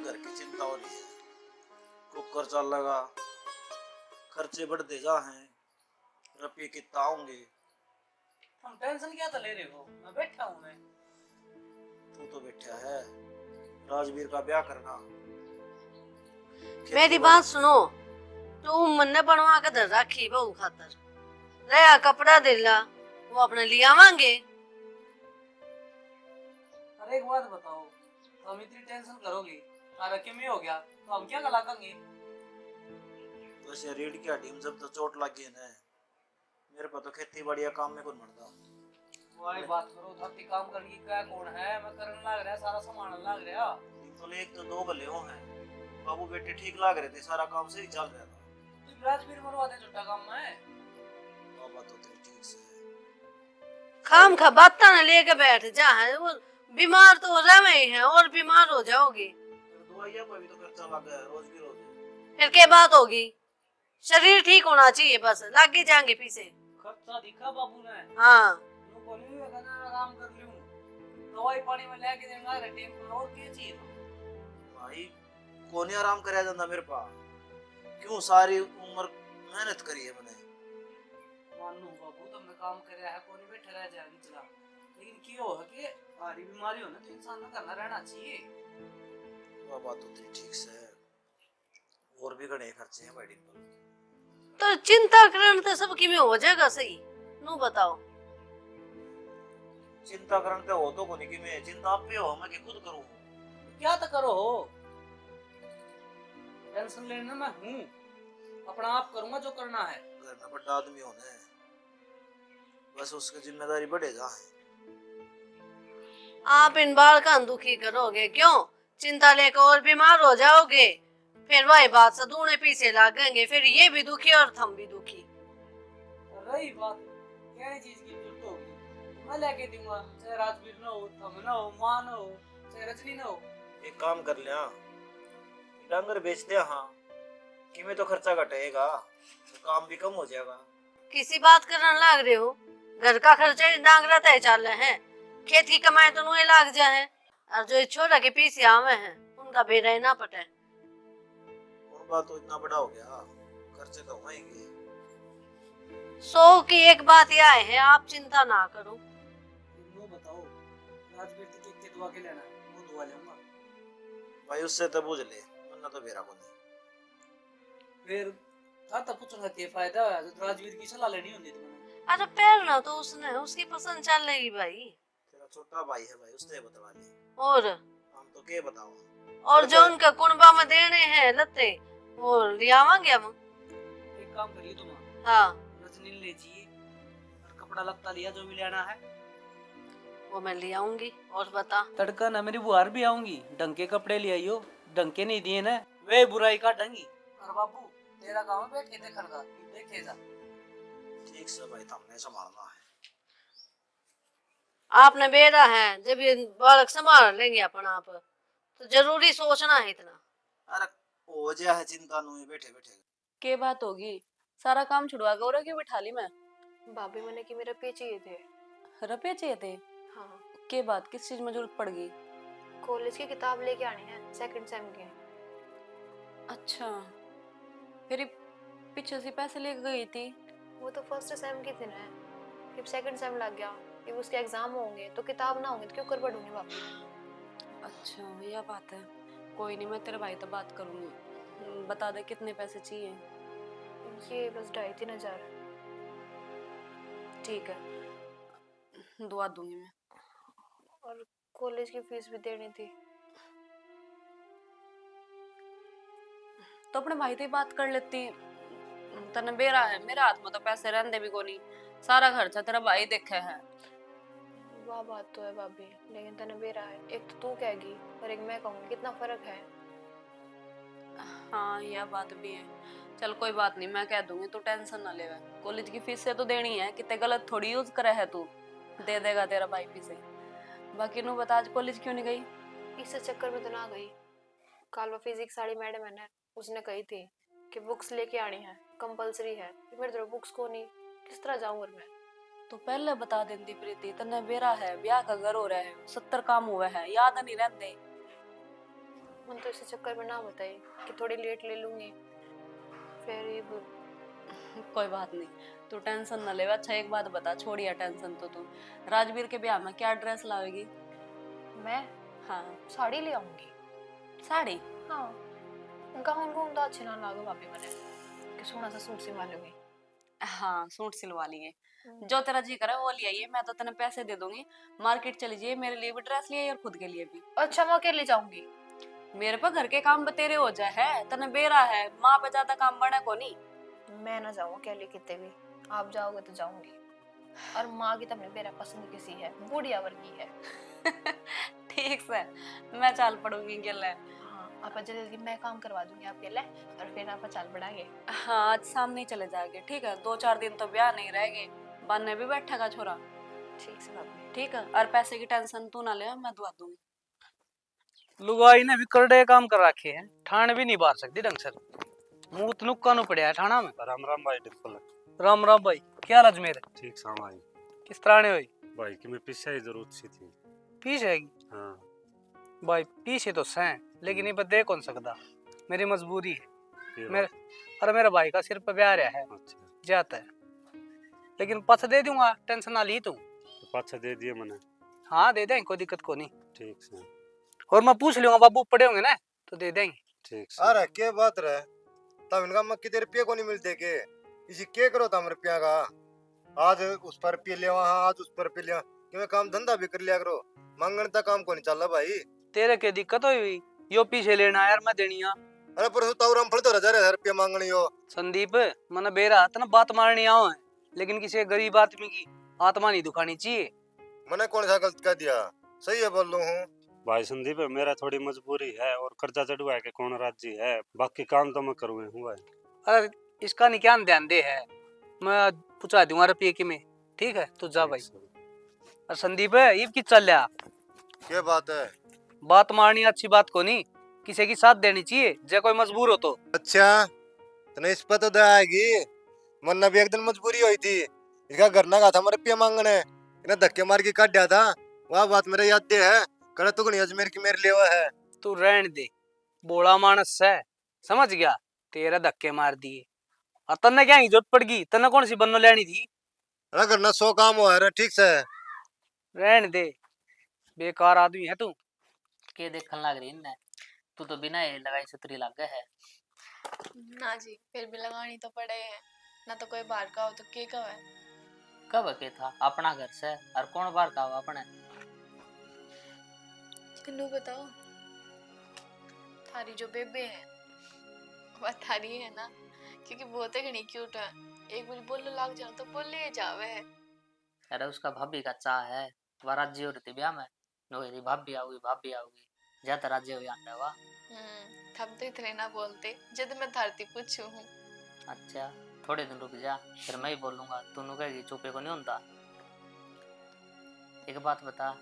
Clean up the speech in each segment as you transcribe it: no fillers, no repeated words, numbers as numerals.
घर की चिंता हो रही है। कुकर चल लगा, खर्चे बढ़ते जा हैं, रुपये कितना आऊंगे। हम टेंशन क्या तो ले रहे हो, मैं बैठा हूँ मैं। तू तो बैठा है, राजवीर का ब्याह करना। मेरी बात सुनो, तू मन्ने बनवा के दे राखी बहू खातर रहा कपड़ा दिला वो अपने लिया आवांगे। अरे एक बात बताओ, तो हम इतनी टेंशन करोगे, रखे में हो गया तो हम क्या गला करेंगे? वैसे रीढ़ की हड्डी में जब तो चोट लग गई ना, मेरे को तो खेती बढ़िया काम में कौन मरदा। वही बात करो, धरती काम करने की क्या कौन है, मैं करने लग रहा, सारा सामान लग रहा। तो एक तो दो भले हो हैं, बाबू बेटे ठीक लग रहे थे, सारा काम सही चल रहा था। तू राजवीर मरवा दे, छोटा काम में। बाबा तो तेरी ठीक से है। खाम खा बाता न लेके बैठ जा है, वो बीमार तो रहे ही है और बीमार हो जाओगे। दवाइयां पर भी तो खर्चा लग गया रोज की रोज। फिर क्या बात होगी, शरीर ठीक होना चाहिए, बस लागे जाएंगे पीछे। खर्चा दिखा बाबू ने। हाँ आराम कर लूं, दवाई पानी में लेके देना है टाइम पर, और क्या चाहिए भाई? कौन ही आराम कराया जाता मेरे पास, क्यों सारी उम्र मेहनत करी है मैंने। मानू बाबू तुमने काम कराया है, कोई बैठे रह जाएगी चला, लेकिन क्यों है कि सारी बीमारी हो ना तो इंसान ने करना रहना चाहिए। बाबा तो तेरी ठीक से है, और भी घने खर्चे हैं भाई। तो चिंता करने तो सबकी में हो जाएगा सही, नू बताओ। चिंता करने हो तो कोनी की मैं चिंता आप पे हो, मैं कि खुद करूं। क्या तो करो हो, टेंशन लेने मैं हूँ, अपना आप करूंगा जो करना है। घर में बड़ा आदमी होना है, बस उसकी जिम्मेदारी बढ़े जा है। आप इन बाल का दुखी करोगे क्यों, चिंता लेकर और बीमार हो जाओगे, फिर वही बात से दूने पीछे लागेंगे, फिर ये भी दुखी और हम भी दुखी। रही बात क्या चीज की जरूरत होगी, मैं लेके दूंगा, चाहे राजवीर ना हो, थम ना हो, मां ना हो, चाहे रजनी ना हो। एक काम कर लिया, डांगर बेच दिया, हाँ कि में तो खर्चा घटेगा, तो काम भी कम हो जाएगा। किसी बात करने लाग रहे हो, घर का खर्चा डांगरा तय चल रहे हैं, खेत की कमाई तो नुए लाग जाए, और जो छोरा के पीछे आवे हैं उनका बेरा ना पटे। और बात तो इतना बड़ा हो गया, खर्चे तो होंगे। 100 की एक बात यह है, आप चिंता ना करो। वो बताओ, राजवीर की केक दुआ के लेना, वो दुआ लूंगा भाई, उससे तो पूछ ले, वरना तो मेरा को नहीं। फिर था तो पूछना क्या फायदा है, जो राजवीर की सलाह लेनी होती तुम्हें। अरे पहनना तो उसने, उसकी पसंद चल रही भाई। तेरा छोटा भाई है भाई, उससे बतवा ले, और हम तो क्या बताओ। और जो उनका कुनबा में देने हैं लत्ते वो लियावांगे हम। एक काम करिए तुम, हाँ रजनी ले जाइए और कपड़ा लत्ता लिया जो भी लेना है, वो मैं ले आऊंगी। और बता, तड़का ना मेरी बुआर भी आऊंगी, ढंग के कपड़े ले आइयो, ढंग के नहीं दिए ना वे बुराई का ढंगी। और बाबू तेरा काम है बैठ के देखने का, देखेगा। ठीक से भाई, तुमने संभालना है। आपने बेरा है, जब ये बालक संभाल लेंगे अपन आप, तो जरूरी सोचना है इतना। अरे हो जाए है, चिंता नहीं, बैठे बैठे के बात होगी, सारा काम छुड़वा के और क्यों बिठा ली मैं? भाभी मैंने कि मेरे रुपये चाहिए थे। रुपये चाहिए थे? हाँ, के बात किस चीज में जरूरत पड़ गई? कॉलेज की किताब लेके आनी है, सेकंड सेम की। अच्छा, फिर पीछे से पैसे लेके गई थी। वो तो फर्स्ट सेम की थी ना, जब सेकंड सेम लग गया, जब उसके एग्जाम होंगे तो किताब ना होंगे तो क्यों कर पढ़ूंगी भाभी। अच्छा यह बात है, कोई नहीं, मैं तेरे भाई तो बात करूंगी, बता दे कितने पैसे चाहिए। ये बस 2,500-3,000। ठीक है, दुआ दूंगी मैं। और कॉलेज की फीस भी देनी थी। तो अपने भाई से बात कर लेती, तने बेरा है, मेरे हाथ में तो पैसे रहने भी को नहीं, सारा खर्चा तेरा भाई देखे है। वाह बात तो है भाभी, लेकिन तने बेरा है, एक तो तू कहेगी और एक मैं कहूंगी, कितना फर्क है। हाँ यह बात भी है, चल कोई बात नहीं, मैं कह दूंगी, तू टेंशन ना ले। कॉलेज की फीस से तो देनी है, कितने गलत थोड़ी यूज करे है, तू दे देगा तेरा भाई फीसे। बाकी नु बता, आज कॉलेज क्यों नहीं गई? इस चक्कर में तो ना गई, कल वो फिजिक्स वाली मैडम है ना, उसने कही थी कि बुक्स लेके आनी है, कंपलसरी है, मेरे तरफ बुक्स को नहीं, किस तरह जाऊं और मैं। तो पहले बता देती प्रीति, तने बेरा है, ब्याह का घर हो रहा है, 70 काम हुआ है, याद नहीं रहते। मन तो इसी चक्कर में ना बताई कि थोड़ी लेट ले लूंगी, फिर ये कोई बात नहीं, तू टेंशन ना ले। अच्छा एक बात बता, छोड़िया टेंशन तो तू, राजवीर के ब्याह में क्या ड्रेस लावेगी? मैं हाँ साड़ी ले आऊंगी। साड़ी? हाँ, गाउन गुन तो अच्छे ना लागो भाभी मैंने, कि सोना सा सूट सिलवा लूंगी। हाँ सूट सिलवा लिए, जो तेरा जी करे वो ले आइए, मैं तो तेने पैसे दे दूंगी। मार्केट चली जाइए, मेरे लिए भी ड्रेस ले आइए और खुद के लिए भी। अच्छा, मैं अकेले जाऊंगी? मेरे पर घर के काम बतेरे हो जाए है, तने बेरा है, माँ पे ज्यादा काम बने को नहीं। मैं ना जाऊँ अकेले कितने भी, आप जाओगे तो जाऊंगी। और माँ की तो अपने मेरा पसंद किसी है, बुढ़िया वर्गी है। ठीक से, मैं चाल पड़ूंगी गेले। हाँ, आप जल्दी मैं काम करवा दूंगी आपके लिए, और फिर आप चाल बढ़ाएंगे। हाँ आज सामने ही चले जाएंगे, ठीक है? 2-4 दिन तो ब्याह नहीं रहेंगे, बनने भी बैठेगा छोरा। ठीक से भाभी। ठीक है, और पैसे की टेंशन तू ना ले, मैं दुआ दूंगी। लुगाई ने भी करड़े काम कर रखे हैं, ठाण भी नहीं बार सकती ढंग से। मुंह नुक्का नु पड़ा है ठाणा में। राम राम भाई डिम्पल। राम राम भाई, क्या हाल अजमेर? ठीक सा भाई। किस तरह ने हुई? भाई की मैं पीछे ही जरूरत सी थी। पीछे है हाँ भाई, पीछे तो सैं, लेकिन ये पर दे कौन सकता, मेरी मजबूरी है। ये मेरे अरे मेरे भाई का सिर पे ब्याह रहा है, अच्छा जाता है, लेकिन पछ दे दूंगा, टेंशन ना ली तू। तो पाछा दे दिए मैंने। हाँ दे देंगे, कोई दिक्कत को नहीं। ठीक से और मैं पूछ लूंगा, बाबू पड़े होंगे ना तो दे देंगे। ठीक से। अरे के बात रहे, तब इनका मक्की तेरे रुपये को नहीं मिलते के, इसी के करो तम रुपया का, आज उस पर रुपये ले वहाँ, आज उस पर रुपये ले वहाँ, कि मैं काम धंधा भी कर लिया करो, मांगने तक काम को नहीं चल रहा भाई। तेरे के दिक्कत हुई यो पीछे लेना यार, मैं देनी। अरे पर ताऊराम फल तो 1000 रुपया मांगनी हो। संदीप मन बेरा तना बात मारनी आओ है, लेकिन किसी गरीब आदमी की आत्मा नहीं दुखानी चाहिए। मैंने कौन सा गलत कह दिया, सही है बोल रहा हूँ। भाई संदीप मेरा थोड़ी मजबूरी है, और कर्जा चढ़वा के कौन राजी है, बाकी काम तो मैं करूँ हुआ है। अरे इसका नहीं क्या ध्यान दे है, मैं पूछा दूंगा रुपये की में। ठीक है तू जा भाई। और संदीप ये की चल रहा, क्या बात है? बात मारनी अच्छी बात को नहीं, किसी की साथ देनी चाहिए जे कोई मजबूर हो तो। अच्छा तने इस पर तो दया आएगी, वरना भी एक दिन मजबूरी हुई थी, इसका घर ना गया था मेरे रुपया मांगने, इन्हें धक्के मार के काट दिया था, वह बात मेरे याद दे है, करे तो गणी अजमेर की मेरे लेवा है। तू रहन दे, बोला मानस है, समझ गया, तेरा धक्के मार दिए। और तन्ने क्या जरूरत पड़ गई, तन्ने कौन सी बन्नो लेनी थी? अरे करना 100 काम हुआ है, ठीक से। रहन दे, बेकार आदमी है तू। के देखने लग रही है, तू तो बिना ये लगाई सुतरी लग गया है। ना जी, फिर भी लगानी तो पड़े है ना, तो कोई बाहर का हो तो के का है। कब के था अपना घर से, और कौन बार का हुआ अपने? किन्नू बताओ, थारी जो बेबे है वह थारी है ना, क्योंकि बहुत घनी क्यूट है, एक बार बोलने लग जाओ तो बोले जावे है। अरे उसका भाभी का चाह है, वह राज्य हो रही थी ब्याह में, नोरी भाभी आऊगी, ज्यादा राज्य हो जाने वाह। थम तो इतने ना बोलते जब मैं धरती पूछू हूँ। अच्छा थोड़े दिन रुक जा, फिर मैं ही बोलूंगा, तू नु कहेगी चुपे को नहीं होता। एक बात बता,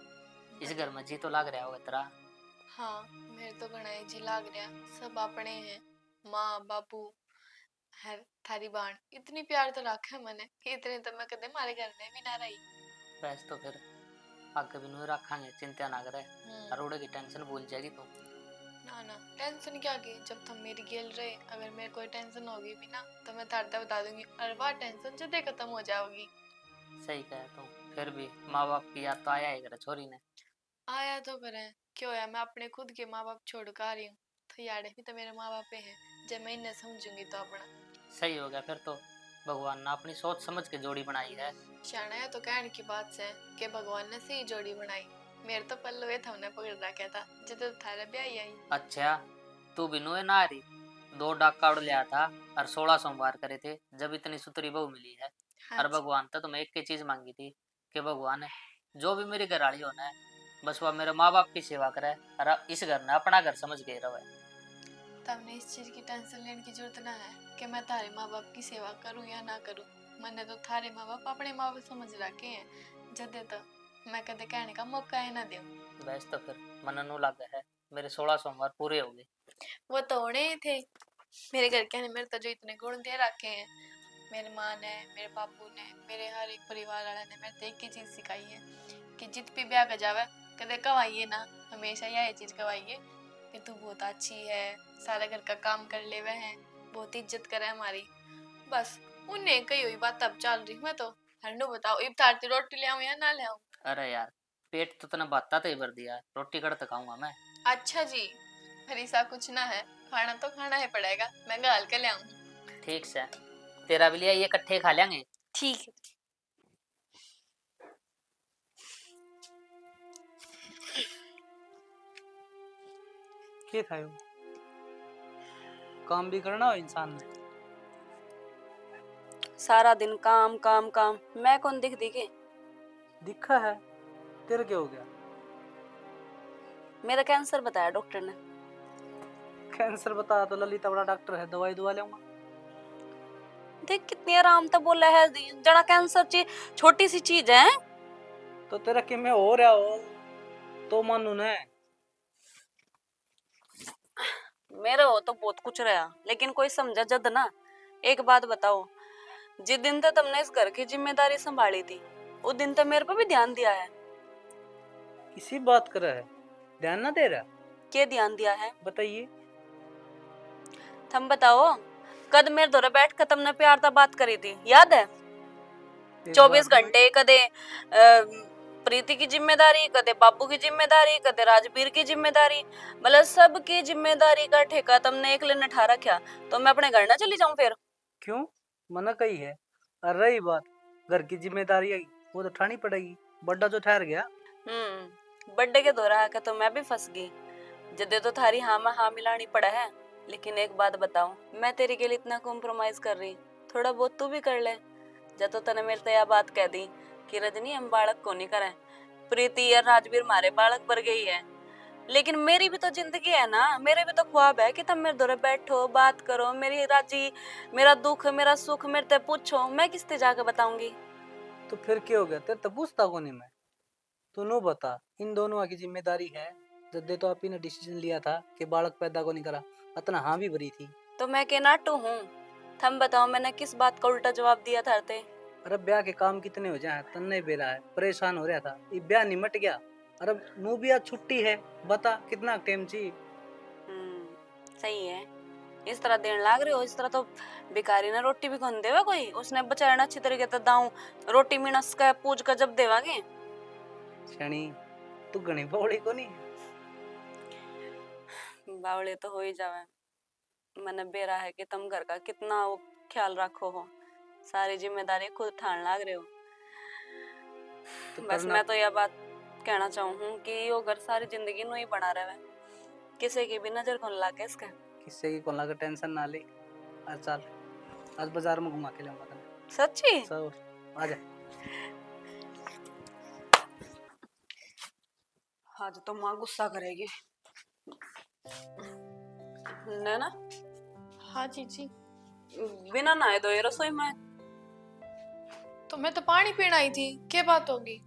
इस घर में जी तो लाग रहा होगा तेरा? हाँ, मेरे तो घना जी लाग रहा, सब अपने हैं, माँ बापू है, थारी बाण इतनी प्यार तो रखा है मैंने, इतने तो मैं कदे मारे घर में भी ना रही। वैसे तो फिर आगे भी नु रखांगे, चिंता ना करे, अरोड़े की टेंशन भूल जाएगी तू। ना ना, टेंशन क्या की, जब तुम मेरी गेल रहे, अगर मेरे कोई टेंशन होगी भी ना तो मैं थारता बता दूंगी, और वह टेंशन जल्दी खत्म हो जाओगी। सही कहे तू, फिर भी माँ बाप की याद तो आया ही करे छोरी ने। आया तो करें, क्यों है, मैं अपने खुद के माँ बाप छोड़ कर आ रही हूँ, तो यार भी तो मेरे माँ बाप हैं, जब मैं इन्हें समझूंगी तो अपना। सही हो गया, फिर तो भगवान ने अपनी सोच समझ के जोड़ी बनाई है। शाना है तो कहने की बात से कि भगवान ने सही जोड़ी बनाई, मेरे तो पल्लू ये हमने पकड़ रखा था जब तो थारा ब्याह आई। अच्छा तू भी नुए ना रही, 2 डाका उड़ लिया था और 16 सोमवार करे थे, जब इतनी सुतरी बहू मिली है। और भगवान तो तुम्हें एक ही चीज मांगी थी कि भगवान जो भी मेरी घरवाली होना है, बस वह मेरे माँ बाप की सेवा करे, और इस घर ने अपना घर समझ के रहे। तमने इस चीज की टेंशन लेने की जरूरत ना है कि मैं थारे माँ बाप की सेवा करूं या ना करूं, मैंने तो थारे माँ बाप अपने माँ बाप समझ रखे हैं, जब तो मैं कदे कहने का मौका ही ना दूं। वैसे तो फिर मन नु लगा है, मेरे 16 सोमवार पूरे हो गए। वो तो होने ही थे, मेरे घर के ने मेरे तो जो इतने गुण दे रखे हैं, मेरी माँ ने, मेरे बापू ने, मेरे हर एक परिवार वाले ने मेरे तो एक ही चीज सिखाई है कि जित भी ब्याह का जावे कदे कवाइए ना, हमेशा यह चीज कवाइए कि तू बहुत अच्छी है, सारा घर का काम कर ले वह है, बहुत इज्जत करे हमारी। बस उन्हें कही हुई बात अब चल रही। मैं तो हन्नू बताओ इब तारती रोटी ले आऊं या ना ले आऊं? अरे यार, पेट तो तना बाता तो ही भर दिया, रोटी कड़ तो खाऊंगा मैं। अच्छा जी, फिर ऐसा कुछ ना है, खाना तो खाना ही पड़ेगा, मैं गाल के ले आऊं। ठीक से, तेरा भी लिया, ये इकट्ठे खा लेंगे। ठीक है। क्या था यो? काम भी करना हो इंसान ने। सारा दिन काम काम काम, मैं कौन दिख दिखे? दिखा है, तेरा क्या हो गया? मेरा कैंसर बताया डॉक्टर ने। कैंसर बताया तो ललिता बड़ा डॉक्टर है, दवाई दुआ लेऊंगा। देख कितनी आराम से बोला है, जरा कैंसर ची छोटी सी चीज है। तो तेरा कि मैं हो रहा हो तो मानू ने। मेरे हो तो बहुत कुछ रहा, लेकिन कोई समझा जद ना। एक बात बताओ, जिस दिन तक तुमने इस घर की जिम्मेदारी संभाली थी, उस दिन तक मेरे पे भी ध्यान दिया है? इसी बात कर रहा है, ध्यान ना दे रहा? क्या ध्यान दिया है बताइए। तुम बताओ, कद मेरे दौरे बैठ कर तुमने प्यार ता बात करी थी, याद है? 24 घंटे कदे प्रीति की जिम्मेदारी, कदे बाबू की जिम्मेदारी, कदे राजवीर की जिम्मेदारी, मतलब सबकी जिम्मेदारी का ठेका तुमने एक लेने ठा रखा। तो मैं अपने घर ना चली जाऊं फिर? क्यों, मना कही है? और रही बात घर की जिम्मेदारी है, वो तो उठानी पड़ेगी, बड्डा जो ठहर गया। बर्थडे के दौरा आकर तो मैं भी फंस गई, जदे तो थारी हाँ में हाँ मिलानी पड़ा है। लेकिन एक बात बताऊं, मैं तेरे के लिए इतना कॉम्प्रोमाइज कर रही, थोड़ा बहुत तू भी कर ले। जब तो तने मेरे से यह बात कह दी कि रजनी हम बालक को नहीं करें, प्रीति और राजवीर मारे बालक पर गई है, लेकिन मेरी भी तो जिंदगी है ना, मेरे भी तो ख्वाब है कि तुम मेरे दौरे बैठो, बात करो, मेरी राजी, मेरा दुख मेरा सुख मेरे से पूछो। मैं किससे जाकर बताऊंगी? तो फिर क्या हो गया, तेरे तो पूछता को नहीं मैं। तू नो बता, इन दोनों की जिम्मेदारी है। जद्दे तो आप ही ने डिसीजन लिया था कि बालक पैदा को नहीं करा, इतना हाँ भी भरी थी। तो मैं के नाटू हूँ? तुम बताओ, मैंने किस बात का उल्टा जवाब दिया था? अरे ब्याह के काम कितने हो जाए, तन्ने बेरा है, परेशान हो रहा था, ये ब्याह निमट गया। अरे नू भी आज छुट्टी है, बता कितना टाइम चाहिए? सही है, इस तरह देने लाग रहे हो, इस तरह तो भिखारी ने रोटी भी कौन देवा कोई, उसने बचाना अच्छी तरीके से दाऊं रोटी मीनस का पूज का जब देवागे। शनी तू घनी बौड़ी को नहीं? बावले तो हो ही जावे, मैंने बेरा है कि तुम घर का कितना वो ख्याल रखो हो, सारी जिम्मेदारी खुद ठान लाग रहे हो। तो बस मैं तो यह बात कहना चाहूँ कि यो घर सारी जिंदगी नु ही बना रहे, किसी की भी नजर कौन लागे इसका। किससे की कौन लगा, टेंशन ना ले। आज चल, आज बाजार में घुमा के लाऊंगा तने। सच्ची? सब आ जा। आज तो माँ गुस्सा करेगी। नैना? हाँ जीजी। बिना नहाए धोए रसोई में? तो मैं तो पानी पीने आई थी, क्या बात होगी?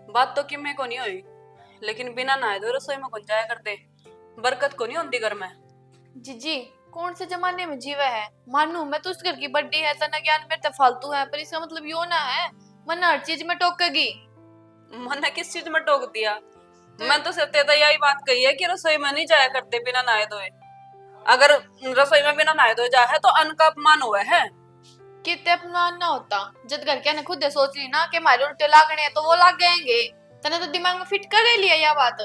बात तो कि मैं को नहीं हुई, लेकिन बिना नहाए धोए रसोई में कौन जाया करते, बरकत को नहीं होती घर में। जीजी कौन से जमाने में जीवा है? मानू मैं तो उस घर की बड्डी है, तना ज्ञान मेरे तो फालतू है, पर इसका मतलब यो ना है मन हर चीज में टोकेगी। मैंने किस चीज में टोक दिया? मैं तो सिर्फ तेरा यही बात कही है कि रसोई में नहीं जाया करते बिना नहाए धोए। अगर रसोई में बिना नहाए धोए जाए तो अन्न का अपमान हुआ है। कितने अपमान ना होता, जब घर के ने खुद सोच ली ना कि हमारे उल्टे लागने हैं तो वो लाग जाएंगे। तने तो दिमाग में फिट कर लिया यह बात।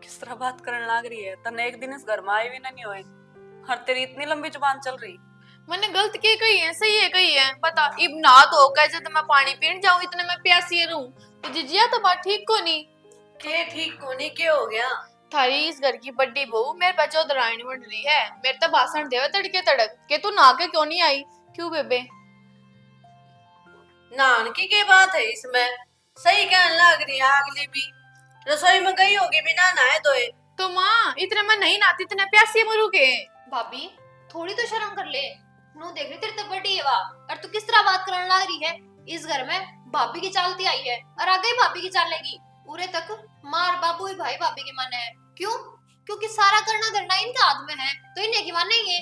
किस तरह बात करने लग रही है? तने एक दिन इस घर में आए भी नहीं हुए, हर तेरी इतनी लंबी जुबान चल रही। मैंने गलत की कही है, सही है कही है, पता इब ना तो कैसे तो मैं पानी पीने जाऊं इतने मैं प्यासी रहूं। तो जीजिया तो बात ठीक को नहीं के ठीक होने के हो गया? थारी इस घर की बड़ी बहू मेरे पे चौधरानी बन रही है, मेरे तो भाषण देवे तड़के तड़क के तू ना के क्यों नहीं आई? क्यों बेबे? नान की बात है इसमें? सही कहने लग रही है, अगली भी रसोई में गई होगी बिना नहाए धोए। तो माँ इतने मैं नहीं नहाती इतने प्यासी मरू के। भाभी थोड़ी तो शर्म कर ले, नू देख रही तेरी तो बड़ी है वाह, और तू किस तरह बात करने लग रही है? इस घर में भाभी की चालती आई है और आगे ही भाभी की चाल लेगी। पूरे तक मार बाबू ही भाई भाभी के माने है। क्यों? क्योंकि सारा करना धरना इनके हाथ में है, तो इन्हें की मानेंगे।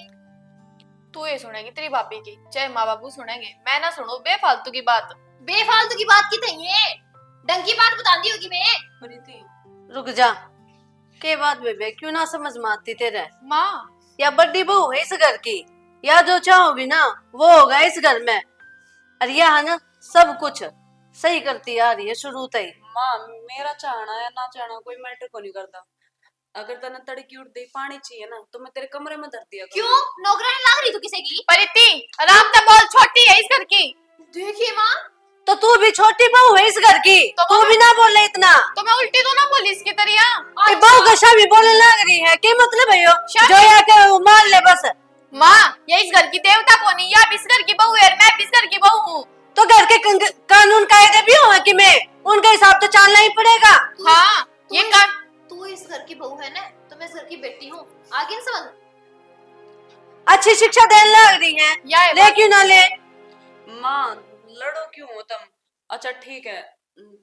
तू ये सुनेगी तेरी भाभी की, चाहे माँ बाबू सुनेंगे, मैं ना सुनू बेफालतू की बात। बेफालतू की बात की थी ये, ढंग की बात बता दी होगी मैं। रुक जा, के बात बेबे क्यों ना समझ में आती तेरे? माँ या बड़ी बहू है इस घर की, या जो चाहो भी ना वो होगा इस घर में। और यह है ना सब कुछ सही करती आ रही है शुरू से ही। माँ मेरा चाहना या ना चाहना कोई मैटर को नहीं करता। अगर तने तड़की उठ दे पानी चाहिए ना तो मैं तेरे कमरे में धर दिया क्यों नौकरानी लग रही तू किसी की? परिति आराम से बोल, छोटी है इस घर की। देखिए माँ, तो तू भी छोटी बहू है इस घर की, तो तू भी ना बोले इतना। तो मैं उल्टी तो ना बोली इसकी तरह। ये बहू कशा भी बोलने लग रही है, क्या मतलब है यो? जो आके मार ले बस। माँ ये इस घर की देवता कौन है? या इस घर की बहू है, मैं भी इस घर की बहू हूँ। तो घर के कानून कायदे भी हो कि मैं उनका हिसाब तो चलना ही पड़ेगा। हाँ ये कर। तू इस घर की बहू है ना, तो मैं इस घर की बेटी हूँ, आगे नहीं समझ? अच्छी शिक्षा देने लग रही है, या ले क्यों ना ले? माँ लड़ो क्यों हो तुम? अच्छा ठीक है,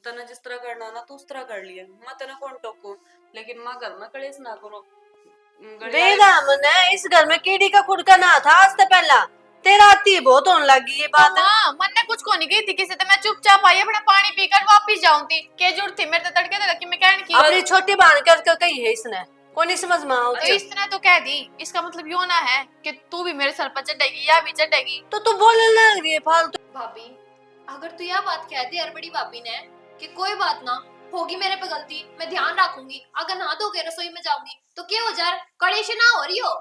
तने जिस तरह करना ना तू उस तरह कर लिए, मैं तने कौन टोकू, लेकिन माँ घर में कलेश ना करो। बेदाम ने इस घर में कीड़ी का खुड़का ना था आज से पहला, तेरा आती बहुत होने लगी ये बात। हाँ मन ने कुछ को नहीं गई थी किसी से, मैं चुपचाप आई अपना पानी पीकर वापिस जाऊं थी। के जुड़ थी मेरे तो तड़के तक कि मैं कहने की अपनी छोटी बहन कर कही है इसने, कोई नहीं समझ में आओ। तो इसने तो कह दी, इसका मतलब यो ना है कि तू भी मेरे सर पर चढ़ेगी या भी चढ़ेगी। तो तू बोलने लग रही है फालतू। भाभी अगर तू यह बात कह दे यार बड़ी भाभी ने कि कोई बात ना होगी मेरे पे गलती, मैं ध्यान रखूंगी, अगर ना धोके रसोई में जाऊंगी तो क्या हो जार कलेश ना हो रही हो।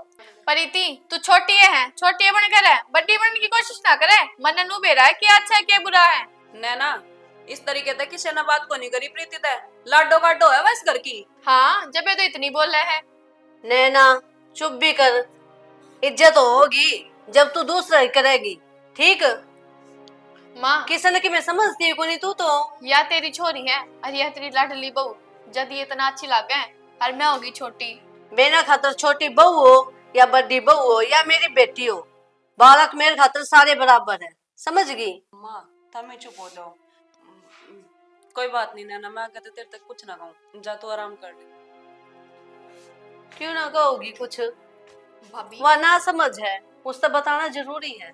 परिति तू छोटी है, छोटी बनकर है, बड़ी बनने की कोशिश ना करे। मन नू बेरा है क्या अच्छा है क्या बुरा है। नैना इस तरीके से किसी ने बात को नहीं करी प्रीति ते, लाडो काटो है वैस घर की। हाँ जब ये तो इतनी बोल रहे हैं। नैना चुप भी कर, इज्जत होगी जब तू दूसरा ही करेगी, ठीक? माँ किसी की मैं समझती को नहीं तू तो। या तेरी छोरी है और या तेरी लाडली बहू, जब ये इतना अच्छी लागे और मैं होगी छोटी। मेरा खातर छोटी बहू हो या बड़ी बहू हो या मेरी बेटी हो, बालक मेरे खातर सारे बराबर है, समझ गई? माँ तमे चुप हो जाओ। कोई बात नहीं नैना, मैं कहते तेरे तक कुछ ना कहूँ, जा तू आराम कर ले। क्यों ना कहोगी कुछ? भाभी वह ना समझ है, उससे बताना जरूरी है।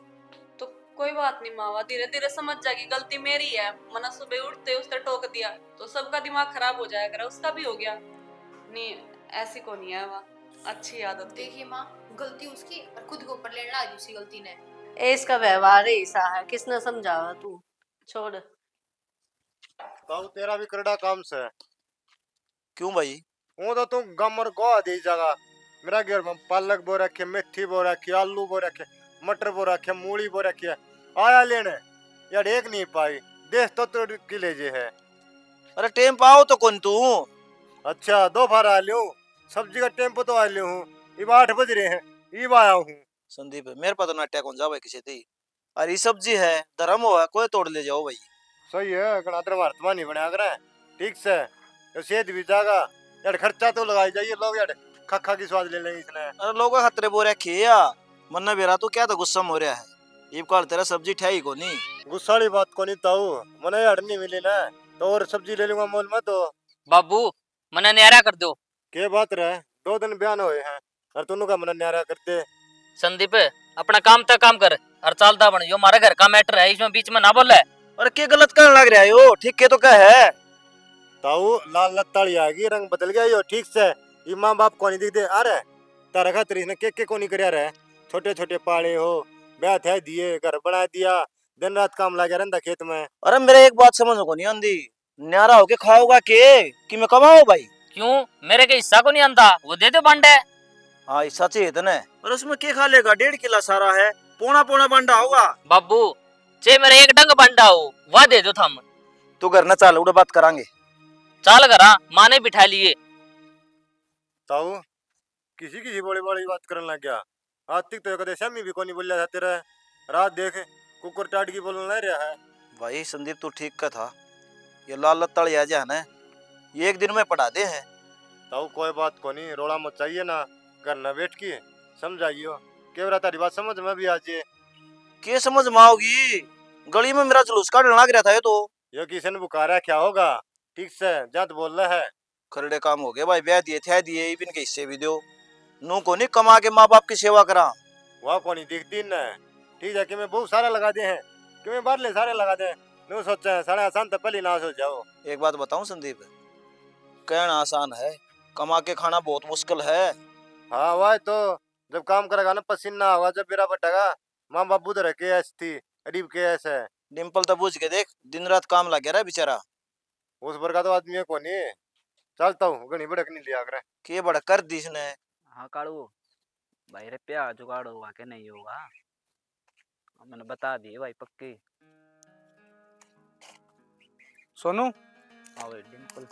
तो कोई बात नहीं मावा, धीरे धीरे समझ जाएगी, गलती मेरी है। मना सुबह उठते उसने टोक दिया तो सबका दिमाग खराब हो जाएगा, उसका भी हो गया। नहीं ऐसी को नहीं है, वह अच्छी आदत थी। देखिए माँ गलती उसकी और खुद के ऊपर लेने लगी उसी गलती ने। इसका व्यवहार ही ऐसा है, किसने समझावा? तू छोड़। तो तेरा भी करड़ा काम से है। क्यों भाई? वो तो तू गमर को दे जगह मेरा घर में पालक बो रखे, मेथी बो रखी, आलू बो रखे, मटर बो रखे, मूली बो रखी है, आया लेने यार एक नहीं पाई, देख तो की ले जे है। अरे टेम पाओ तो कौन तू? अच्छा दोपहर आ लियो, सब्जी का टेम्पो तो आ लियो हूँ, इब 8 बज रहे हैं, इब आया हूँ। संदीप मेरे पास तो नाट्या कौन जावे किसी थी। अरे ये सब्जी है, धर्म हो कोई तोड़ ले जाओ भाई। सही है गणात्र वर्तमान ही बना कर ठीक से, तो सेहत भी जागा यार, खर्चा तो लगाई जाइए लोग यार, खा की स्वाद ले लेंगे इसने। अरे लोग खतरे बोरे खिया मन बेरा तू क्या तो गुस्सा हो रहा है? ये काल तेरा सब्जी ठहरी को नहीं। गुस्सा वाली बात को नहीं ताऊ, मने यार नहीं मिली ना तो और सब्जी ले लूंगा मोल में। तो बाबू मने न्यारा कर दो। के बात रहे 2 दिन बयान हुए हैं और तुनु का मन न्यारा करते। संदीप अपना काम तक काम कर और चालता बन, यो हमारे घर का मैटर है, इसमें बीच में ना बोले। अरे क्या गलत करने लग रहा है यो? ठीक के तो क्या है ताऊ लाल लत्ताड़ी आ गई, रंग बदल गया यो ठीक से, ये माँ बाप को नहीं दिखते। अरे तारा खातिर इसने के को नहीं करया रहे, छोटे छोटे पाले हो, ब्याह थे दिए, घर बना दिया, दिन रात काम लगा रहता खेत में। अरे मेरे एक बात समझ को नहीं आंदी, न्यारा होके खाओगा के कि मैं कमाऊं भाई? क्यों मेरे के हिस्सा को नहीं आंदा, वो दे दो बांटे। हाँ हिस्सा चाहिए इतने, और उसमें क्या खा लेगा? 1.5 किलो सारा है, पौना पौना बंडा होगा। बाबू चे मेरे एक डंग बंडा हो वह दे दो थम। तू घर न चाल, उड़े बात करांगे। चाल करा माने बिठा लिए। ताऊ किसी किसी बड़ी बड़ी बात करने लग गया, आज तक तो कदे शमी भी को नहीं बोलिया था तेरा, रात देख कुकुर टाट की बोलने लग रहा है। भाई संदीप तू ठीक का था, ये लाल लत्ताड़ी आ जा ना, ये एक दिन में पढ़ा दे है। ताऊ कोई बात को नहीं, रोड़ा मत चाहिए ना, घर न बैठ के समझाइयो, केवरा तारी बात समझ में भी आ जाए। के समझ में आओगी? गली में मेरा जुलूस काटने लग रहा था ये तो। यो किसी ने बुखारा क्या होगा, ठीक से जात बोल रहा है। खरड़े काम हो गए भाई, ब्याह दिए थे दिए, इबिन के हिस्से भी दो, नू को नहीं कमा के माँ बाप की सेवा करा। वहाँ को नहीं दिखती न, ठीक है कि मैं बहुत सारा लगा दे हैं, कि मैं बार ले सारे लगा दे, नू सोचा है सारा आसान तो पहले ना सोच जाओ। एक बात बताऊं संदीप, कहना आसान है, कमा के खाना बहुत मुश्किल है। हाँ भाई, तो जब काम करेगा ना पसीना होगा, जब मेरा बटेगा। माँ बाबू तो रखे ऐसी थी, अरीब के ऐसे। डिम्पल तो पूछ के देख, दिन रात काम लग रहा है बेचारा। उस पर का तो आदमी है कौन ही। चलता हूँ, घनी भड़क नहीं लिया करे। के बड़ा कर दी इसने। हाँ काड़ू भाई, रुपया जुगाड़ होगा कि नहीं होगा, मैंने बता दिए भाई पक्की। सोनू, हाँ भाई डिम्पल।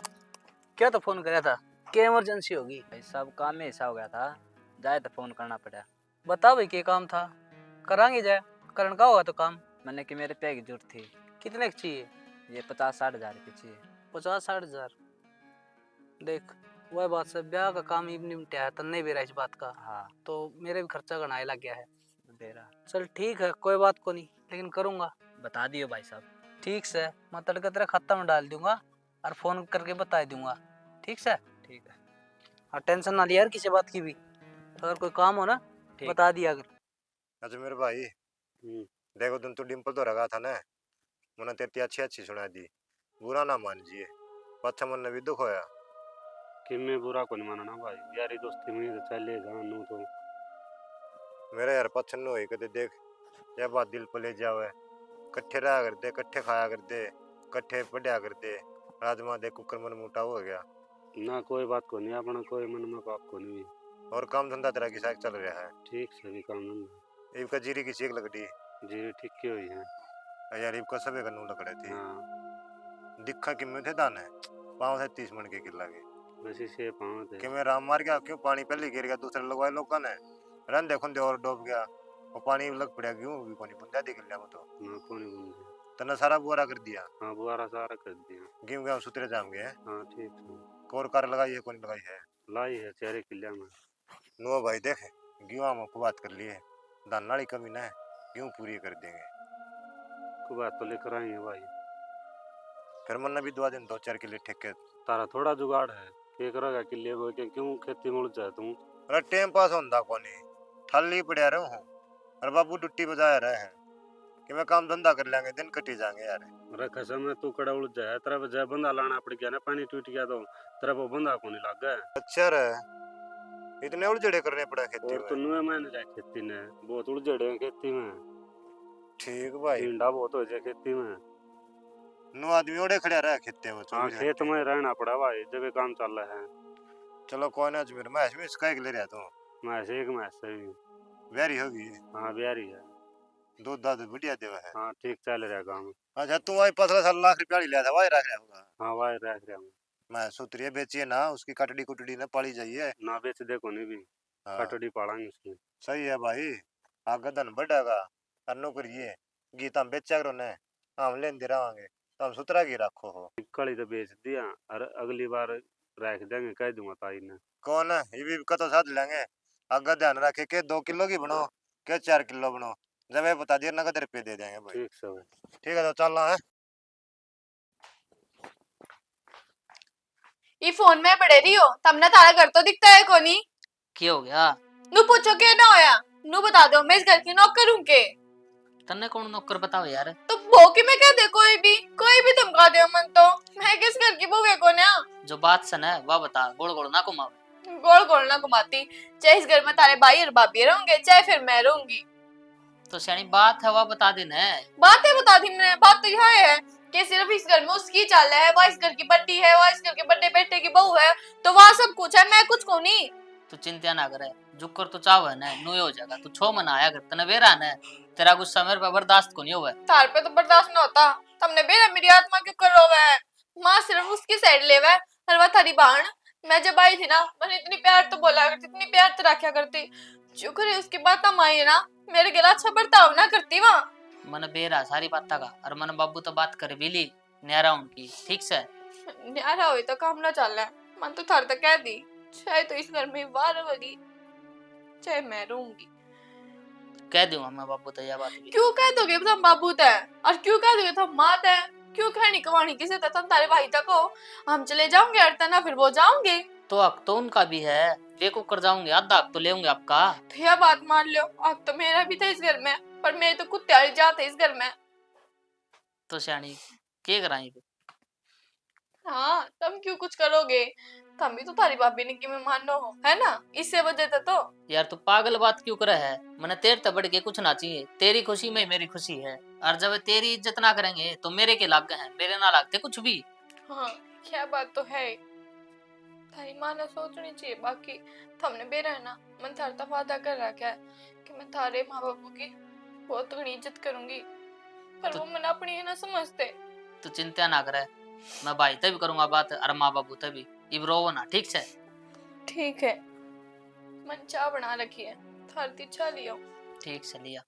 क्या तो फोन कराया था? क्या इमरजेंसी होगी? भाई सब काम में ऐसा हो गया था, जाए तो फोन करना पड़ा। बता भाई, क्या काम था? करांगे जाए, करण का होगा तो काम। मैंने कि मेरे पे की जरूरत थी, कितने की चाहिए? ये 50-60 हजार की चाहिए। 50-60 हजार? देख, वह बात से ब्याह का काम ही निपटा है, तन्ने भी रहा इस बात का। हाँ तो मेरे भी खर्चा गनाए लग गया है। बेरा चल ठीक है, कोई बात को नहीं, लेकिन करूँगा। बता दियो भाई साहब। ठीक से, मैं तड़के तेरे खाता में डाल दूंगा और फोन करके बता दूंगा। ठीक से? ठीक है। हाँ, टेंशन ना लिया यार किसी बात की भी। अगर कोई काम हो ना ठीक बता दिया अगर। अच्छा मेरे भाई, देखो तुम तो डिम्पल तो रखा था ना, मैंने तेरी अच्छी अच्छी सुना दी, बुरा ना मान जिए। पच्छा मन ने भी दुख होया। कि मैं बुरा को नहीं माना ना भाई, यारी दोस्ती में तो चले जानू तो। मेरा यार पच्छन न होई कदे देख, यह बात दिल पे ले जावे। कट्ठे रहा करते, कट्ठे खाया करते, कट्ठे पढ़िया करते। राजमा देख कुकर मन मोटा हो गया। ना कोई बात को नहीं, अपना कोई मन में पाप को नहीं। और काम धंधा तेरा किसा चल रहा है? ठीक से भी काम धंधा। इनका जीरी की चीख लगड़ी। जी ठीक की हुई है यार इनका सबे कन्नू लकड़े थी। हाँ। दिखा कि थे दान है, पाँव से 30 मन के किला के। वैसे से पाँव थे कि मैं राम मार गया, क्यों पानी पहले गिर गया, दूसरे लगवाए लोगों ने रन देखो दे और डूब गया। वो पानी लग पड़ा, क्यों भी पानी बुंदा दिख लिया मैं तो। ना कौन बंदे। तना सारा बुआरा कर दिया। हाँ बुआरा सारा कर दिया। गेहूं गेहूं सुतरे जाम गए। हाँ ठीक है। कोर कार लगाई है, कौन लगाई है? लाई है चेहरे किला में। नो भाई देख, गेहूं हम बात कर लिए, दान नाली कमी ना है, गेहूं पूरी कर देंगे। को बात तो लेकर आएंगे भाई। फिर मन भी 2 दिन 2-4 किले ठेके। तारा थोड़ा जुगाड़ है, के करेगा किले को के क्यों खेती में उलझ जाए तुम। अरे टाइम पास होंदा कोनी, ठाली पड़या रहूं हूं। अरे बाबू डुट्टी बजाया रहे हैं कि मैं काम धंधा कर लेंगे, दिन कटी जाएंगे यार। रख समय तू कड़ा उलझ जाए, तेरा वजह बंदा लाना पड़ गया ना, पानी टूट गया तो तेरा वो बंदा को नहीं लग गया। अच्छा रे, इतने उलझड़े करने पड़ा खेती और में। तो नुए मैंने जाए खेती ने बहुत उलझड़े हैं खेती में। ठीक भाई, टिंडा बहुत हो जाए खेती में। नो आदमी ओड़े खड़े रहे खेते में हाँ 24 खेत घंटे। में रहना पड़ा भाई, जब ये काम चल रहा है। चलो कोई ना, अजमेर मैं इसमें इसका एक ले रहा तू। मैं से एक मैच से भी। ब्यारी होगी। हाँ बिहारी है। दूध दाद बढ़िया देवा है। हाँ ठीक चल रहा काम। अच्छा तू वही 15 लाख रुपया लिया था, वही रख रहा होगा। हाँ भाई रह रहा हूँ। मैं सुतरिया बेचिए ना, उसकी कटड़ी कुटड़ी ना पाली जाइए। ना बेच देखो नहीं भी, हाँ कटोरी पालांगे उसकी। सही है भाई, आगे धन बढ़ेगा। और नौकरी गीता हम बेचा करो ने, हम लेंदे रहांगे तो हम सुतरा की रखो हो। कड़ी तो बेच दिया, और अगली बार रख देंगे, कह दूंगा ताई ने। कौन है ये भी कतो साध लेंगे। आगे ध्यान रखे के 2 किलो की बनो के 4 किलो बनो, जब ये बता दिया नगद रुपये दे देंगे भाई। ठीक से भाई। ठीक है तो चल रहा है। ये फोन में पड़े रही हो, तमने तारा घर तो दिखता है कोनी। क्या हो गया? नू पूछो के ना होया, नू बता दो मैं इस घर की नौकर हूं के। तन्ने कौन नौकर बताओ यार। तो वो की मैं कह दे, कोई भी धमका दे मन तो मैं किस घर की बहू है को ना। जो बात सन है वह बता, गोड़ गोड़ ना घुमाओ। गोल गोल ना घुमाती, चाहे इस घर में तारे भाई और भाभी रहूंगे, चाहे फिर मैं रहूंगी। तो सियानी बात है वह बता देना। बात है बता दी मैंने, बात तो यह है कि सिर्फ इस घर में उसकी चाल है, वह इस घर की बड्डी है, वह इस घर के बड़े बेटे की बहू है, तो वह सब कुछ है, मैं कुछ को नहीं। तू चिंता ना करे, जुकर तो चाव है ना, नुए हो जाएगा। तू छो मनाया कर, तने वेरा ना, तेरा गुस्सा मेरे पे बर्दाश्त को नहीं हुआ। तार पे तो बर्दाश्त न होता, तुमने बेरा मेरी आत्मा क्यों कर रोवा है। माँ सिर्फ उसकी साइड ले वह, और वह थारी बहन। मैं जब आई थी ना, मैंने इतनी प्यार तो बोला करती, इतनी प्यार तो रखा करती। शुक्र है उसकी बात हम आई है ना, मेरे गला अच्छा बर्ताव ना करती वहाँ। मन बेरा सारी बात का, और मन बाबू तो बात कर भी ली न्यारा उनकी, ठीक से। न्यारा हुई तो काम ना चल रहा है, मन तो थार तक कह दी, चाहे तो इस घर में वार होगी, चाहे मैं रहूंगी। कह दूंगा मैं बाबू तो यह बात भी। क्यों कह दोगे तुम बाबू तय, और क्यों कह दोगे तुम माँ तय, क्यों कहनी कवानी किसे तय, तुम तारे भाई तक हो, हम चले जाओगे अर्थना ना, फिर वो जाओगे। तो हक तो उनका भी है, बेवकूफ कर जाऊंगे, आधा हक तो लेंगे आपका। तो यह बात मान लो, अब तो मेरा भी था इस घर में, पर मेरे तो कुत्ते वाली जात है इस घर में। तो सियानी क्या कराएंगे? हाँ तुम क्यों कुछ करोगे, तुम भी तो थारी भाभी ने कि मैं मानो हो है ना, इससे वजह से तो। यार तू पागल बात क्यों करे है? मैंने तेरे तो बढ़ के कुछ ना चाहिए, तेरी खुशी में मेरी खुशी है। और जब तेरी इज्जत ना करेंगे तो मेरे के लाग हैं, मेरे ना लागते कुछ भी। हाँ क्या बात तो है, थारी माँ ने सोचनी चाहिए। बाकी तुमने बेरा है ना, मैं थारे तो वादा कर रखा है कि मैं थारे माँ बापू की बहुत घनी इज्जत करूंगी, पर वो मैंने अपनी है ना समझते। तू चिंता ना करे, मैं भाई तभी करूंगा बात और माँ बाबू तभी। इब रोवो ना, ठीक से? ठीक है, मन चाय बना रखी है, थारती चाय लियो। ठीक से लिया।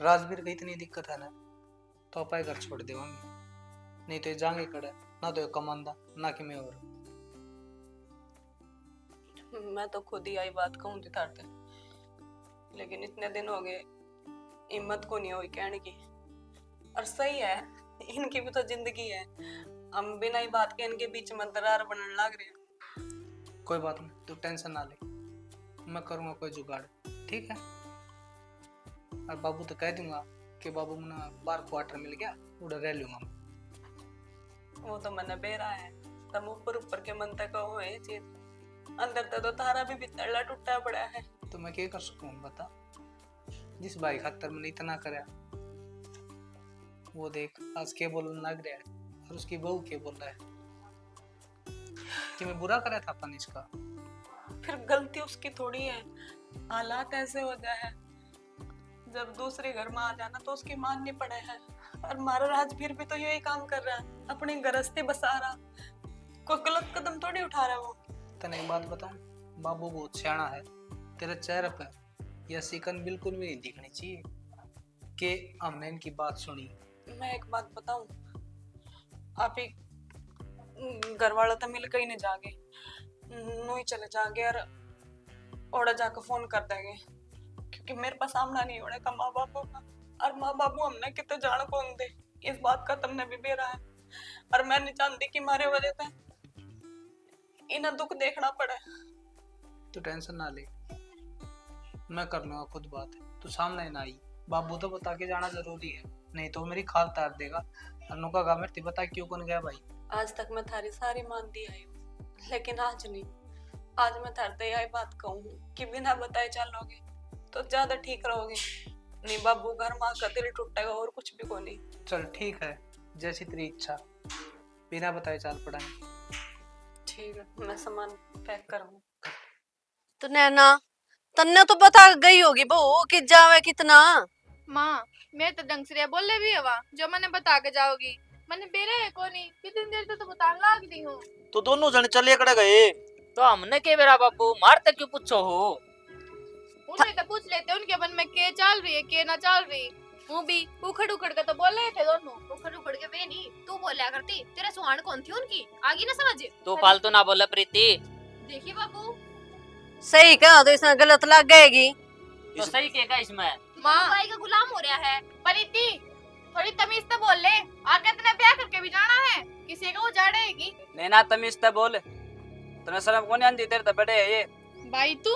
राजवीर की इतनी दिक्कत है ना, तो अपाय घर छोड़ देवांगे, नहीं तो ये जांगे कड़े ना, तो ये कमांदा ना कि मैं और। मैं तो खुद ही आई बात कहूँ थी थारते, लेकिन इतने दिन हो गए हिम्मत को नहीं हुई कहने की। और सही है, इनकी भी तो जिंदगी है, हम बिना ही बात के इनके बीच में दरार बनने लग रहे हैं। कोई बात नहीं, तू टेंशन ना ले, मैं करूंगा कोई जुगाड़, ठीक है? और बाबू तो कह दूंगा कि बाबू मुझे बार क्वार्टर मिल गया, उधर रह लूंगा मैं। वो तो मैंने बेरा है, तब ऊपर ऊपर के मन तक हो ये चीज, अंदर तक तो तारा भी बितरला टूटा पड़ा है। तो मैं क्या कर सकूं बता, जिस भाई खातर मैंने इतना कराया, वो देख आज के बोलने लग रहा है, और उसकी बहू के बोल रहा है कि मैं बुरा करा था अपन इसका। फिर गलती उसकी थोड़ी है, हालात ऐसे हो जाए हैं, जब दूसरे घर में आ जाना तो उसकी माननी पड़े है। और मारा राजवीर भी तो यही काम कर रहा है, अपनी गरस्ती बसा रहा, कोई गलत कदम थोड़ी उठा रहा है वो। तने एक बात बताऊं, बाबू बहुत सियाना है, तेरे चेहरे पे यह सिकन बिल्कुल भी नहीं दिखनी चाहिए कि हमने इनकी बात सुनी। मैं एक बात बताऊं, आप ही घर वाला तो मिल कहीं नहीं जागे, नो ही चले जागे और ओड़ा जाकर फोन कर देंगे, क्योंकि मेरे पास सामना नहीं होने का माँ बापू का। और माँ बापू हमने कितने जान कौन दे, इस बात का तुमने भी बेरा है। और मैं नहीं जानती कि मारे वजह से इन्हें दुख देखना पड़े। तू टेंशन ना ले, मैं कर लूंगा खुद बात, तू सामने ना आई। बाबू तो बता के जाना जरूरी है, नहीं तो मेरी खाल तार देगा। अनुका का मेरे बता क्यों कौन गया भाई। आज तक मैं थारी सारी मानती आई हूँ, लेकिन आज नहीं, आज मैं थारते यही बात कहूँ कि बिना बताए चलोगे तो ज्यादा ठीक रहोगे। नहीं बाबू, घर माँ का दिल टूटेगा और कुछ भी को नहीं। चल ठीक है, जैसी तेरी इच्छा, बिना बताए चाल पड़ाएंगे। ठीक है, मैं सामान पैक करूँ। तो नैना तन्ने तो बता गई होगी बहू कि जावे कितना। माँ मैं तो ढंग से बोले भी हवा जो मैंने बता के जाओगी, मैंने बेरे है कोनी कितनी देर तो बताने लाग रही हूँ। तो दोनों जन चले कड़े गए, तो हमने के बेरा बाबू मारते क्यों पूछो हो? उन्हें तो पूछ लेते उनके मन में के चल रही है के ना चल रही। वो भी उखड़ उखड़ के तो बोल रहे थे दोनों। उखड़ उखड़ के वे नहीं तू बोला करती, तेरा सुहान कौन थी उनकी, आगी ना समझ। तू फालतू ना बोला प्रीति। देखिए बाबू सही कहा, तो इसमें गलत लग गएगी। तो सही कहेगा इसमें। माँ भाई का गुलाम हो रहा है। परिति थोड़ी तमीज से बोल ले, आगे तेने ब्याह करके भी जाना है, किसी को उजाड़ेगी। नैना तमीज से बोल, तने शर्म कौन आंदी? तेरे तो बड़े है ये भाई तू,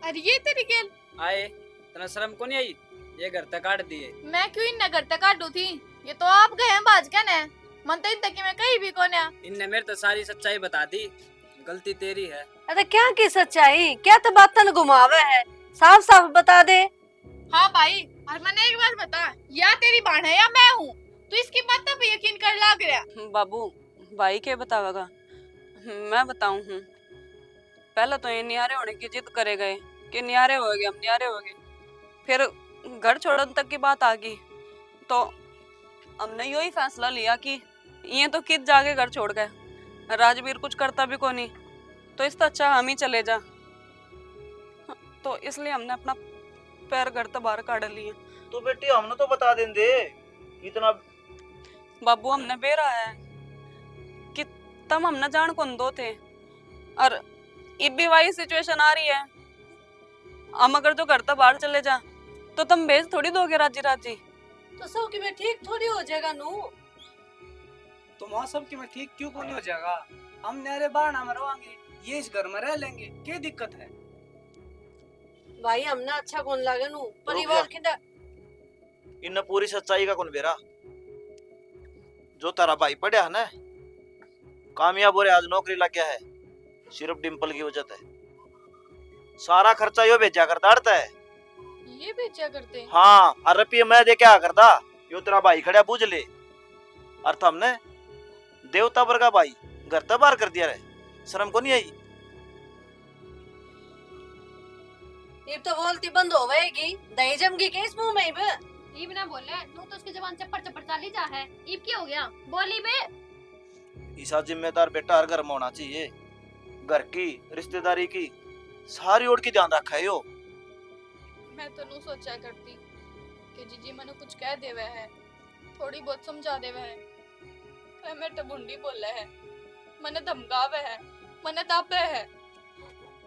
अरे ये तेरी गेल आए, तने शर्म कौन आई? ये घर तक काट दिए। मैं क्यों इन घर तक काटू थी, ये तो आप गए हैं बाज के ने, मन तो इन तक में कहीं भी कोने। इनने मेरे तो सारी सच्चाई बता दी, गलती तेरी है। अरे क्या की सच्चाई, क्या तो बातन घुमावे है, साफ साफ बता दे। हाँ भाई, और मैंने एक बात बता, या तेरी बहन है या मैं हूँ, तू इसकी बातों पे यकीन कर लग रहा। बाबू भाई के बतावेगा, मैं बताऊं हूँ। पहले तो ये नियारे होने की जिद करे गए कि नियारे हो गए, हम नियारे हो गए। फिर घर छोड़ने तक की बात आ गई, तो हमने यही फैसला लिया कि ये तो किद जाके घर छोड़ गए, राजवीर कुछ करता भी को नहीं, तो इससे अच्छा हम ही चले जा। तो इसलिए हमने अपना पैर घर तो बाहर काट लिए। तो बेटी हमने तो बता देंगे इतना। बाबू हमने बेरा है कि तम हमने जान कौन दो थे, और अब भी वही सिचुएशन आ रही है। हम अगर जो घर तो बाहर चले जा तो तुम भेज थोड़ी दोगे राजी राजी। तो सब की में ठीक थोड़ी हो जाएगा नू। तो वहाँ सब की में ठीक क्यों को नहीं हो जाएगा? हम नहरे बाहर ना मरवाएंगे, ये इस घर में रह लेंगे, क्या दिक्कत है? भाई हमने अच्छा कौन लगे नू, परिवार के इन पूरी सच्चाई का कौन बेरा? जो तारा भाई पढ़ा है ना, कामयाब हो रहा, आज नौकरी लग गया है, सिर्फ डिम्पल की वजह है। सारा खर्चा यो भेजा करता अड़ता है। ये बेचा करते? हाँ, और रुपये मैं दे क्या करता, यो तेरा भाई खड़ा बूझ ले। और हमने देवता वर्गा भाई घर तो बाहर कर दिया रे, शर्म को नहीं आई? इब तो बोलती बंद हो गएगी, दही जमगी के इस मुंह में इब। इब ना बोले, नू तो उसकी जबान चप्पड़ चप्पड़ चाली जा है। इब क्या हो गया? बोली बे। ईसा जिम्मेदार बेटा हर घर में होना चाहिए, घर की रिश्तेदारी की सारी ओर की ध्यान रखा है यो। मैं तो नू सोचा करती कि जीजी मने कुछ कह देवे है, थोड़ी बहुत समझा देवे है, तो मैं तो बुंडी बोले है, मने धमकावे है, मने तापे है।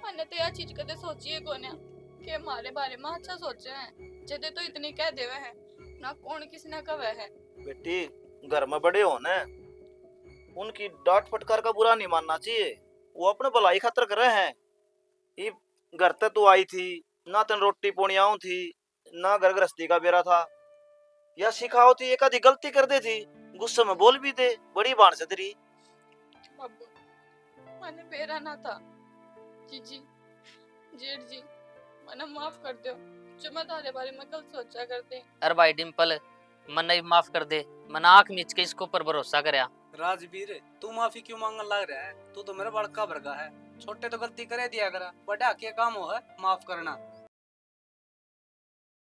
मैंने तो यह चीज कदे सोची है कोने कि हमारे बारे में अच्छा सोचे हैं, जदे तो इतनी कह देवे है ना, कौन किसी ने कहे है। बेटी घर में बड़े हो ना, उनकी डांट फटकार का बुरा नहीं मानना चाहिए, वो अपने भलाई खातर कर रहे हैं। ये घर तक तू आई थी ना, तन रोटी पोनियाऊ थी ना, घर गृहस्थी का बेरा था, या सिखाओ थी, एक आधी गलती कर दे थी, गुस्से में बोल भी दे, बड़ी बाण से तेरी। बाबू मैंने बेरा ना था, जीजी जेठ जी मने माफ कर दो, जो मैं तारे बारे में कल सोचा करते। अरे भाई डिम्पल, मन नहीं माफ कर दे, मन आंख मीच के इसके ऊपर भरोसा करया। राजवीर तू माफी क्यों मांगने लग रहा है? तू तो मेरा बड़का भरगा है, छोटे तो गलती करे दिया करा, बड़ा के काम हो है माफ करना।